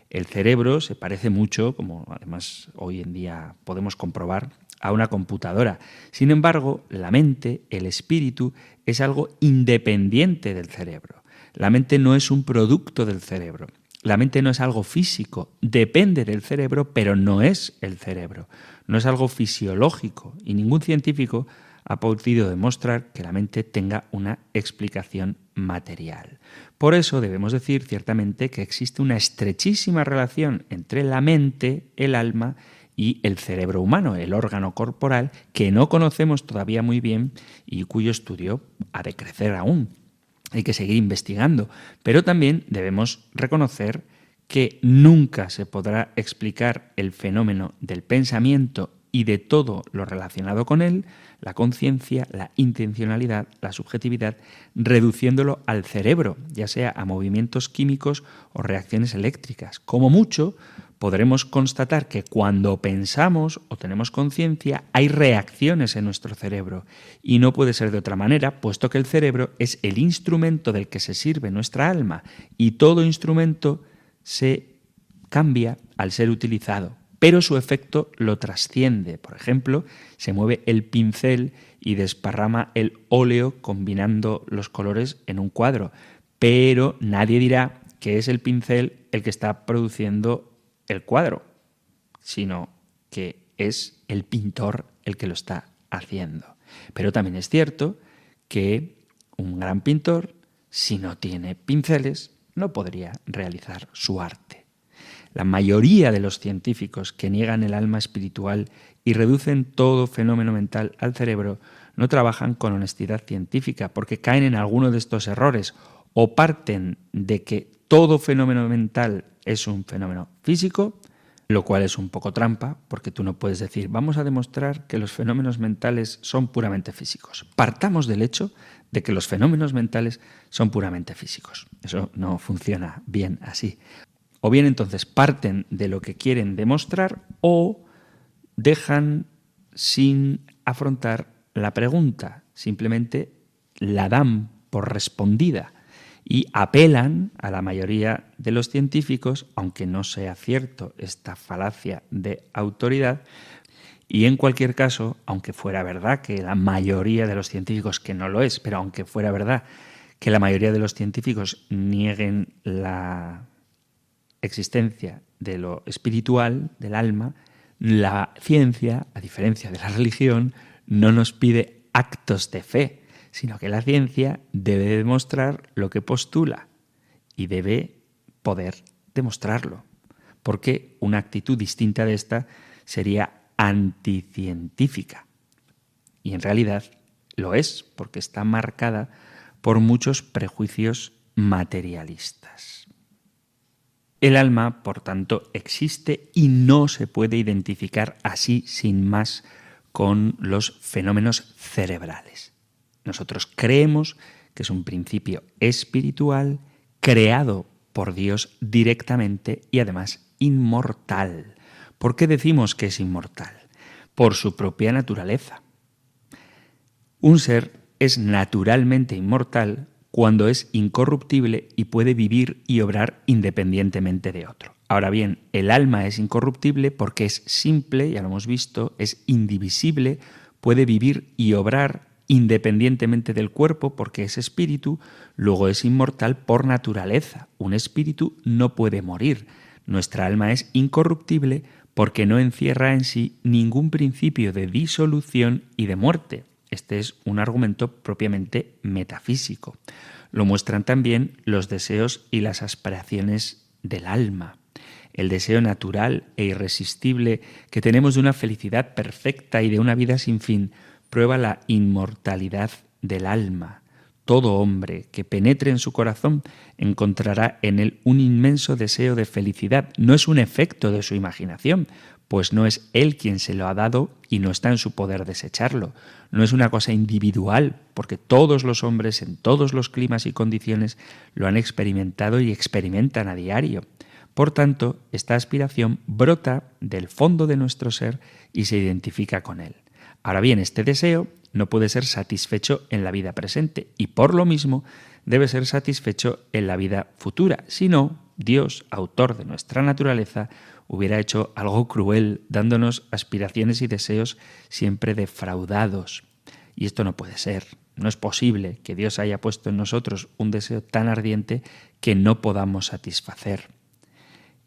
El cerebro se parece mucho, como además hoy en día podemos comprobar, a una computadora. Sin embargo, la mente, el espíritu, es algo independiente del cerebro. La mente no es un producto del cerebro. La mente no es algo físico. Depende del cerebro, pero no es el cerebro. No es algo fisiológico y ningún científico ha podido demostrar que la mente tenga una explicación material. Por eso debemos decir ciertamente que existe una estrechísima relación entre la mente, el alma y el cerebro humano, el órgano corporal que no conocemos todavía muy bien y cuyo estudio ha de crecer aún. Hay que seguir investigando, pero también debemos reconocer que nunca se podrá explicar el fenómeno del pensamiento y de todo lo relacionado con él, la conciencia, la intencionalidad, la subjetividad, reduciéndolo al cerebro, ya sea a movimientos químicos o reacciones eléctricas. Como mucho, podremos constatar que cuando pensamos o tenemos conciencia hay reacciones en nuestro cerebro y no puede ser de otra manera, puesto que el cerebro es el instrumento del que se sirve nuestra alma y todo instrumento se cambia al ser utilizado, pero su efecto lo trasciende. Por ejemplo, se mueve el pincel y desparrama el óleo combinando los colores en un cuadro, pero nadie dirá que es el pincel el que está produciendo el cuadro, sino que es el pintor el que lo está haciendo. Pero también es cierto que un gran pintor, si no tiene pinceles, no podría realizar su arte. La mayoría de los científicos que niegan el alma espiritual y reducen todo fenómeno mental al cerebro no trabajan con honestidad científica porque caen en alguno de estos errores o parten de que todo fenómeno mental es un fenómeno físico, lo cual es un poco trampa porque tú no puedes decir vamos a demostrar que los fenómenos mentales son puramente físicos. Partamos del hecho de que los fenómenos mentales son puramente físicos. Eso no funciona bien así. O bien entonces parten de lo que quieren demostrar o dejan sin afrontar la pregunta, simplemente la dan por respondida y apelan a la mayoría de los científicos, aunque no sea cierto esta falacia de autoridad, y en cualquier caso, aunque fuera verdad que la mayoría de los científicos, que no lo es, pero aunque fuera verdad que la mayoría de los científicos nieguen la existencia de lo espiritual, del alma, la ciencia, a diferencia de la religión, no nos pide actos de fe, sino que la ciencia debe demostrar lo que postula y debe poder demostrarlo, porque una actitud distinta de esta sería anticientífica. Y en realidad Lo es, porque está marcada por muchos prejuicios materialistas. El alma, por tanto, existe y no se puede identificar así sin más con los fenómenos cerebrales. Nosotros creemos que es un principio espiritual creado por Dios directamente y además inmortal. ¿Por qué decimos que es inmortal? Por su propia naturaleza. Un ser es naturalmente inmortal cuando es incorruptible y puede vivir y obrar independientemente de otro. Ahora bien, el alma es incorruptible porque es simple, ya lo hemos visto, es indivisible, puede vivir y obrar independientemente del cuerpo porque es espíritu, luego es inmortal por naturaleza. Un espíritu no puede morir. Nuestra alma es incorruptible porque no encierra en sí ningún principio de disolución y de muerte. Este es un argumento propiamente metafísico. Lo muestran también los deseos y las aspiraciones del alma. El deseo natural e irresistible que tenemos de una felicidad perfecta y de una vida sin fin prueba la inmortalidad del alma. Todo hombre que penetre en su corazón encontrará en él un inmenso deseo de felicidad. No es un efecto de su imaginación, pues no es él quien se lo ha dado y no está en su poder desecharlo. No es una cosa individual, porque todos los hombres en todos los climas y condiciones lo han experimentado y experimentan a diario. Por tanto, esta aspiración brota del fondo de nuestro ser y se identifica con él. Ahora bien, este deseo no puede ser satisfecho en la vida presente y por lo mismo debe ser satisfecho en la vida futura. Si no, Dios, autor de nuestra naturaleza, hubiera hecho algo cruel, dándonos aspiraciones y deseos siempre defraudados. Y esto no puede ser. No es posible que Dios haya puesto en nosotros un deseo tan ardiente que no podamos satisfacer.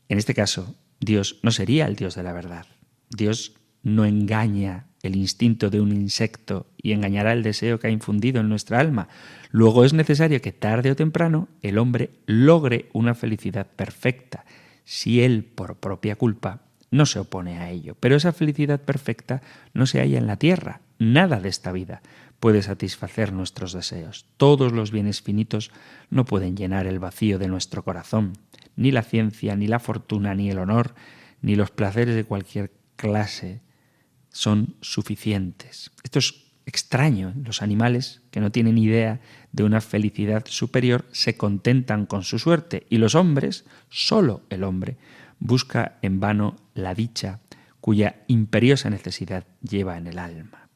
En este caso, Dios no sería el Dios de la verdad. Dios no engaña el instinto de un insecto y engañará el deseo que ha infundido en nuestra alma. Luego es necesario que tarde o temprano el hombre logre una felicidad perfecta, si él, por propia culpa, no se opone a ello. Pero esa felicidad perfecta no se halla en la tierra. Nada de esta vida puede satisfacer nuestros deseos. Todos los bienes finitos no pueden llenar el vacío de nuestro corazón. Ni la ciencia, ni la fortuna, ni el honor, ni los placeres de cualquier clase son suficientes. Esto es extraño. Los animales, que no tienen idea de una felicidad superior, se contentan con su suerte, y los hombres, solo el hombre, busca en vano la dicha cuya imperiosa necesidad lleva en el alma.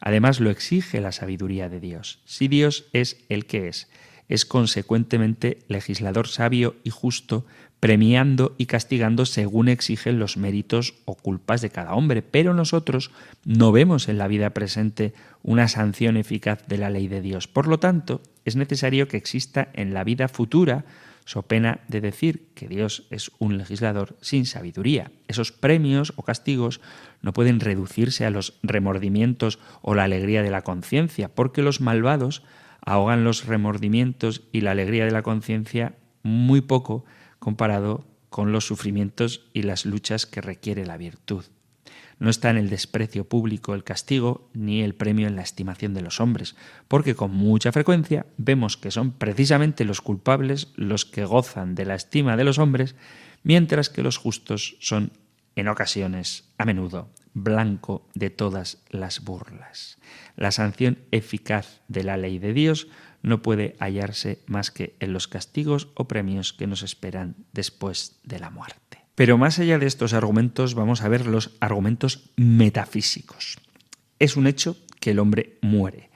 Además, lo exige la sabiduría de Dios. Si Dios es el que es consecuentemente legislador sabio y justo, premiando y castigando según exigen los méritos o culpas de cada hombre. Pero nosotros no vemos en la vida presente una sanción eficaz de la ley de Dios. Por lo tanto, es necesario que exista en la vida futura, so pena de decir que Dios es un legislador sin sabiduría. Esos premios o castigos no pueden reducirse a los remordimientos o la alegría de la conciencia, porque los malvados ahogan los remordimientos y la alegría de la conciencia muy poco comparado con los sufrimientos y las luchas que requiere la virtud. No está en el desprecio público el castigo ni el premio en la estimación de los hombres, porque con mucha frecuencia vemos que son precisamente los culpables los que gozan de la estima de los hombres, mientras que los justos son, en ocasiones, a menudo, blanco de todas las burlas. La sanción eficaz de la ley de Dios no puede hallarse más que en los castigos o premios que nos esperan después de la muerte. Pero más allá de estos argumentos, vamos a ver los argumentos metafísicos. Es un hecho que el hombre muere.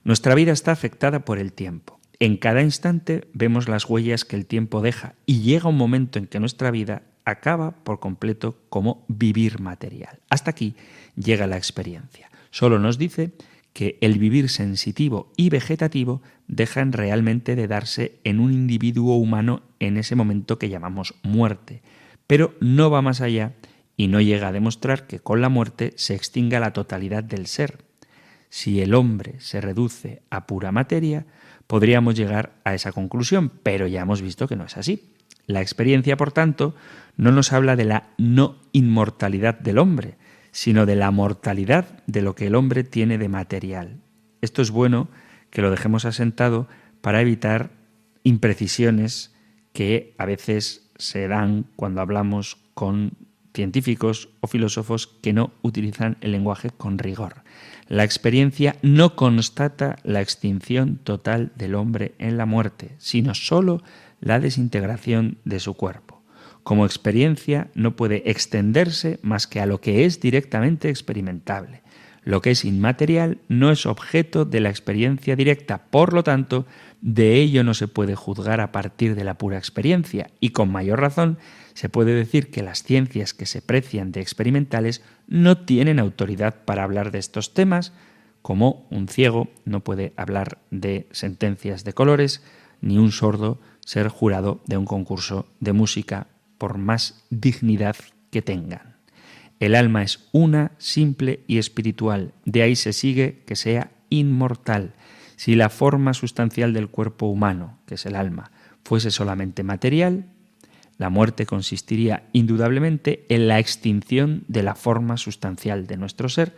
Nuestra vida está afectada por el tiempo. En cada instante vemos las huellas que el tiempo deja y llega un momento en que nuestra vida acaba por completo como vivir material. Hasta aquí llega la experiencia. Solo nos dice que el vivir sensitivo y vegetativo dejan realmente de darse en un individuo humano en ese momento que llamamos muerte. Pero no va más allá y no llega a demostrar que con la muerte se extinga la totalidad del ser. Si el hombre se reduce a pura materia, podríamos llegar a esa conclusión, pero ya hemos visto que no es así. La experiencia, por tanto, no nos habla de la no inmortalidad del hombre, sino de la mortalidad de lo que el hombre tiene de material. esto es bueno que lo dejemos asentado para evitar imprecisiones que a veces se dan cuando hablamos con científicos o filósofos que no utilizan el lenguaje con rigor. La experiencia no constata la extinción total del hombre en la muerte, sino sólo la desintegración de su cuerpo. Como experiencia no puede extenderse más que a lo que es directamente experimentable. Lo que es inmaterial no es objeto de la experiencia directa, por lo tanto, de ello no se puede juzgar a partir de la pura experiencia, y con mayor razón se puede decir que las ciencias que se precian de experimentales no tienen autoridad para hablar de estos temas, como un ciego no puede hablar de sentencias de colores, ni un sordo ser jurado de un concurso de música, por más dignidad que tengan. El alma es una, simple y espiritual. De ahí se sigue que sea inmortal. Si la forma sustancial del cuerpo humano, que es el alma, fuese solamente material, la muerte consistiría indudablemente en la extinción de la forma sustancial de nuestro ser,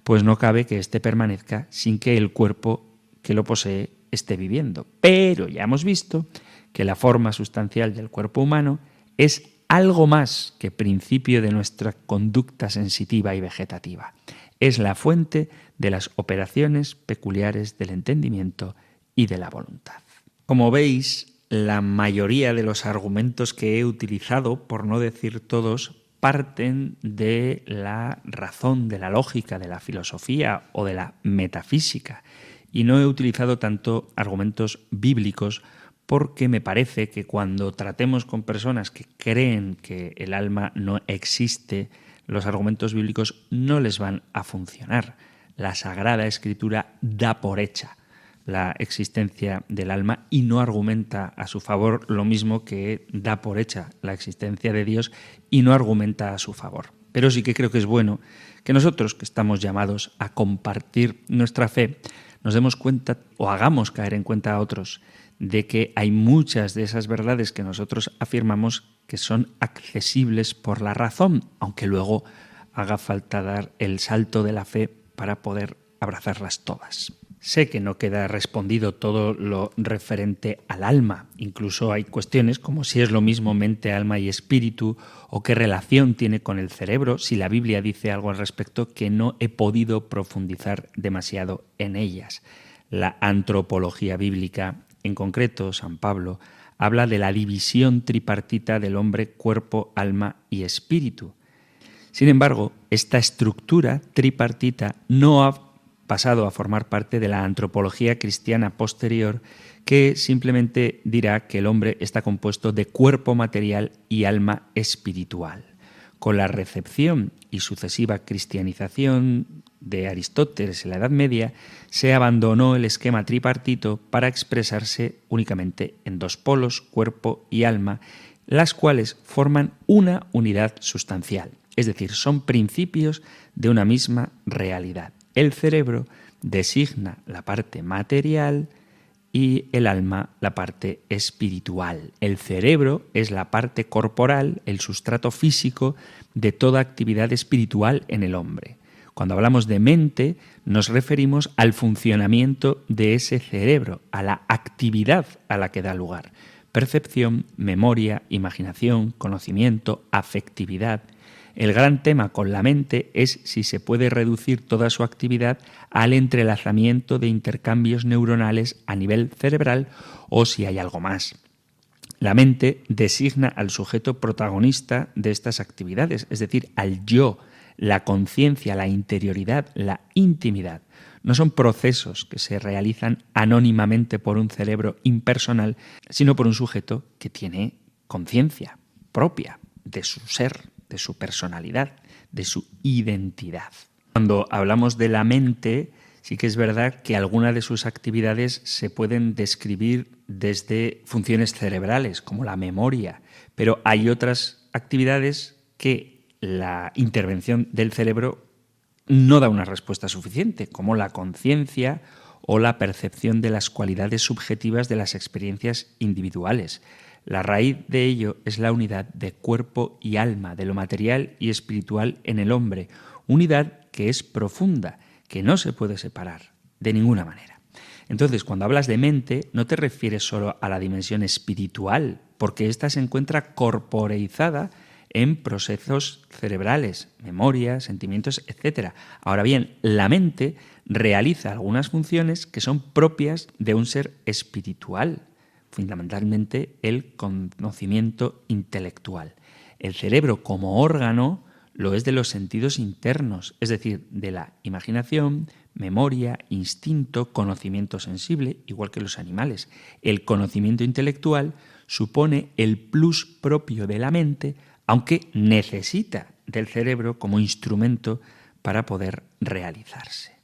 pues no cabe que éste permanezca sin que el cuerpo que lo posee esté viviendo. Pero ya hemos visto que la forma sustancial del cuerpo humano es algo más que principio de nuestra conducta sensitiva y vegetativa. Es la fuente de las operaciones peculiares del entendimiento y de la voluntad. Como veis, la mayoría de los argumentos que he utilizado, por no decir todos, parten de la razón, de la lógica, de la filosofía o de la metafísica. Y no he utilizado tanto argumentos bíblicos porque me parece que cuando tratemos con personas que creen que el alma no existe, los argumentos bíblicos no les van a funcionar. La Sagrada Escritura da por hecha la existencia del alma y no argumenta a su favor, lo mismo que da por hecha la existencia de Dios y no argumenta a su favor. Pero sí que creo que es bueno que nosotros, que estamos llamados a compartir nuestra fe, nos demos cuenta o hagamos caer en cuenta a otros de que hay muchas de esas verdades que nosotros afirmamos que son accesibles por la razón, aunque luego haga falta dar el salto de la fe para poder abrazarlas todas. Sé que no queda respondido todo lo referente al alma. Incluso hay cuestiones como si es lo mismo mente, alma y espíritu, o qué relación tiene con el cerebro, si la Biblia dice algo al respecto, que no he podido profundizar demasiado en ellas. La antropología bíblica, en concreto San Pablo, habla de la división tripartita del hombre, cuerpo, alma y espíritu. Sin embargo, esta estructura tripartita no ha pasado a formar parte de la antropología cristiana posterior, que simplemente dirá que el hombre está compuesto de cuerpo material y alma espiritual. Con la recepción y sucesiva cristianización de Aristóteles en la Edad Media, se abandonó el esquema tripartito para expresarse únicamente en dos polos, cuerpo y alma, las cuales forman una unidad sustancial, es decir, son principios de una misma realidad. El cerebro designa la parte material y el alma la parte espiritual. El cerebro es la parte corporal, el sustrato físico de toda actividad espiritual en el hombre. Cuando hablamos de mente, nos referimos al funcionamiento de ese cerebro, a la actividad a la que da lugar. Percepción, memoria, imaginación, conocimiento, afectividad. El gran tema con la mente es si se puede reducir toda su actividad al entrelazamiento de intercambios neuronales a nivel cerebral o si hay algo más. La mente designa al sujeto protagonista de estas actividades, es decir, al yo, la conciencia, la interioridad, la intimidad. No son procesos que se realizan anónimamente por un cerebro impersonal, sino por un sujeto que tiene conciencia propia de su ser, de su personalidad, de su identidad. Cuando hablamos de la mente, sí que es verdad que algunas de sus actividades se pueden describir desde funciones cerebrales, como la memoria, pero hay otras actividades que la intervención del cerebro no da una respuesta suficiente, como la conciencia o la percepción de las cualidades subjetivas de las experiencias individuales. La raíz de ello es la unidad de cuerpo y alma, de lo material y espiritual en el hombre, unidad que es profunda, que no se puede separar. de ninguna manera. Entonces, cuando hablas de mente, no te refieres solo a la dimensión espiritual, porque ésta se encuentra corporeizada en procesos cerebrales, memoria, sentimientos, etc. Ahora bien, la mente realiza algunas funciones que son propias de un ser espiritual, fundamentalmente el conocimiento intelectual. El cerebro como órgano lo es de los sentidos internos, es decir, de la imaginación, memoria, instinto, conocimiento sensible, igual que los animales. El conocimiento intelectual supone el plus propio de la mente, aunque necesita del cerebro como instrumento para poder realizarse.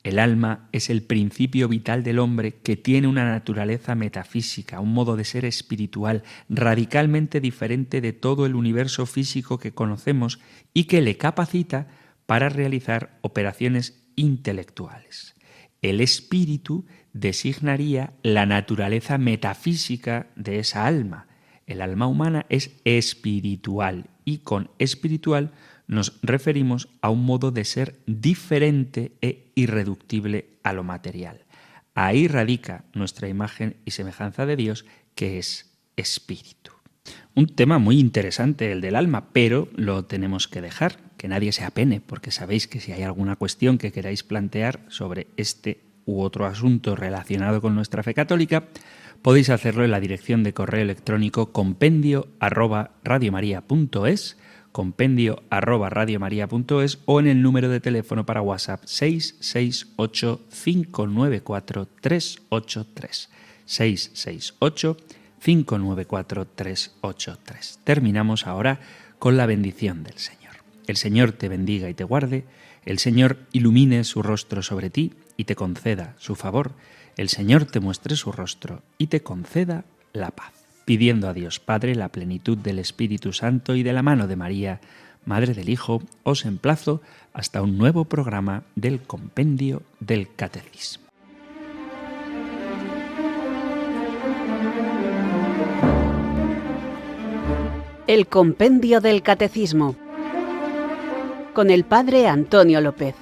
El alma es el principio vital del hombre que tiene una naturaleza metafísica, un modo de ser espiritual radicalmente diferente de todo el universo físico que conocemos y que le capacita para realizar operaciones intelectuales. El espíritu designaría la naturaleza metafísica de esa alma. El alma humana es espiritual y con espiritual nos referimos a un modo de ser diferente e irreductible a lo material. Ahí radica nuestra imagen y semejanza de Dios, que es espíritu. Un tema muy interesante el del alma, pero lo tenemos que dejar, que nadie se apene, porque sabéis que si hay alguna cuestión que queráis plantear sobre este u otro asunto relacionado con nuestra fe católica, podéis hacerlo en la dirección de correo electrónico compendio@radiomaria.es, compendio@radiomaria.es o en el número de teléfono para WhatsApp 668-594-383. 668-594-383. Terminamos ahora con la bendición del Señor. El Señor te bendiga y te guarde, el Señor ilumine su rostro sobre ti y te conceda su favor, el Señor te muestre su rostro y te conceda la paz. Pidiendo a Dios Padre la plenitud del Espíritu Santo y de la mano de María, Madre del Hijo, os emplazo hasta un nuevo programa del Compendio del Catecismo. El Compendio del Catecismo con el Padre Antonio López.